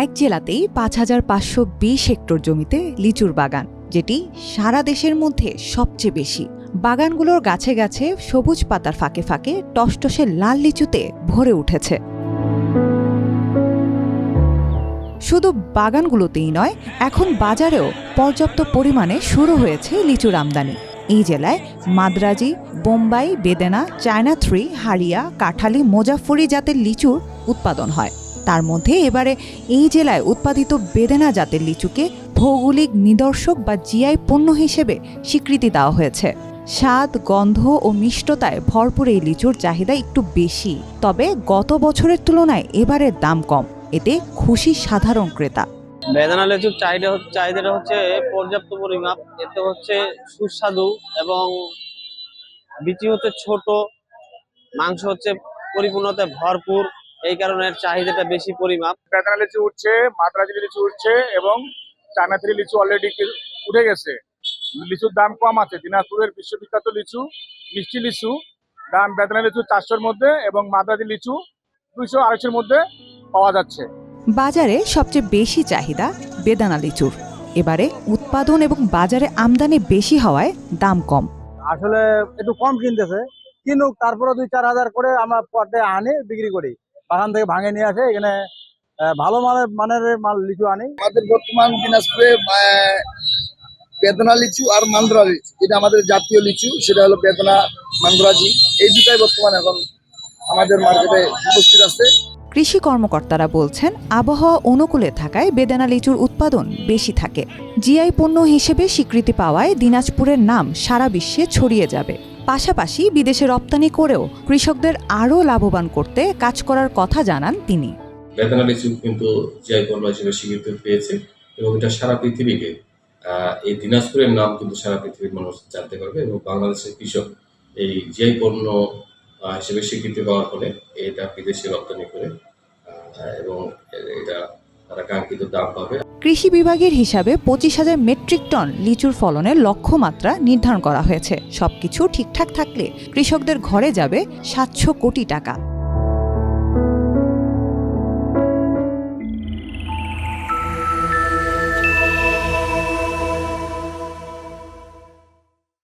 এক জেলাতেই ৫,৫২০ হেক্টর জমিতে লিচুর বাগান, যেটি সারা দেশের মধ্যে সবচেয়ে বেশি। বাগানগুলোর গাছে গাছে সবুজ পাতার ফাঁকে ফাঁকে টসটসে লাল লিচুতে ভরে উঠেছে। শুধু বাগানগুলোতেই নয়, এখন বাজারেও পর্যাপ্ত পরিমাণে শুরু হয়েছে লিচুর আমদানি। এই জেলায় মাদ্রাজি, বোম্বাই, বেদেনা, চায়না 3, হারিয়া, কাঠালি, মোজাফফরি জাতের লিচুর উৎপাদন হয়। তার মধ্যে এবারে এই জেলায় উৎপাদিত বেদেনা জাতের লিচুকে ভৌগোলিক নিদর্শক বা জিআই পণ্য হিসেবে স্বীকৃতি দেওয়া হয়েছে। স্বাদ, গন্ধ ও মিষ্টতায় ভরপুর এই লিচুর চাহিদা একটু বেশি, তবে গত বছরের তুলনায় এবারের দাম কম। এতে খুশি সাধারণ ক্রেতা। বেদানা লিচুর চাহিদাটা হচ্ছে পর্যাপ্ত পরিমাপ। এতে হচ্ছে সুস্বাদু এবং বিচি হচ্ছে ছোট, মাংস হচ্ছে পরিপূর্ণতায় ভরপুর, এই কারণে এর চাহিদাটা বেশি পরিমাপ। বেদানা লিচু উঠছে, মাদ্রাজি লিচু উঠছে এবং চায়না 3 লিচু অলরেডি উঠে গেছে। লিচুর দাম কম আছে। দিনাজপুরের বিশ্ববিখ্যাত লিচু, মিষ্টি লিচু, দাম বেদানা লিচু 400-র মধ্যে এবং মাদ্রাজি লিচু 200-250-র মধ্যে পাওয়া যাচ্ছে। বাজারে সবচেয়ে বেশি চাহিদা বেদানা লিচুর। এবারে উৎপাদন এবং বাজারে আমদানি বেশি হওয়ায় দাম কম। আসলে একটু কম কিনতেছে, কিন্তু তারপরে 2-4 হাজার করে আমরা পটে আনি, বিক্রি করি। বাগান থেকে ভাঙে নিয়ে আসে, এখানে ভালো মানের মাল লিচু আনি। আমাদের বর্তমান দিনাজপুরে বেদনা লিচু আর মান্দ্রা লিচু, এটা আমাদের জাতীয় লিচু, সেটা হলো বেদনা, মান্দ্রাজি, এই দুটাই বর্তমান এখন আমাদের মার্কেটে উপস্থিত আছে। কৃষি কর্মকর্তারা বলছেন, আবহাওয়া অনুকূলে থাকায় বেদানা লিচুর উৎপাদন বেশি থাকে। জিআই পণ্য হিসেবে স্বীকৃতি পাওয়ায় দিনাজপুরের নাম সারা বিশ্বে ছড়িয়ে যাবে। পাশাপাশি বিদেশে রপ্তানি করেও কৃষকদের আরও লাভবান করতে কাজ করার কথা জানান তিনি। বেদানা লিচু কিন্তু জিআই পণ্য হিসেবে স্বীকৃতি পেয়েছে এবং এটা সারা পৃথিবীকে, এই দিনাজপুরের নাম কিন্তু সারা পৃথিবীর মানুষ জানতে পারবে এবং বাংলাদেশের কৃষক এই জিআই পণ্য হিসেবে স্বীকৃতি পাওয়ার ফলে এটা বিদেশে রপ্তানি করে এবং এটা তারা কাঙ্ক্ষিত দাম পাবে। কৃষি বিভাগের হিসাবে 25,000 মেট্রিক টন লিচুর ফলনের লক্ষ্যমাত্রা নির্ধারণ করা হয়েছে। সবকিছু ঠিকঠাক থাকলে কৃষকদের ঘরে যাবে 700 কোটি টাকা।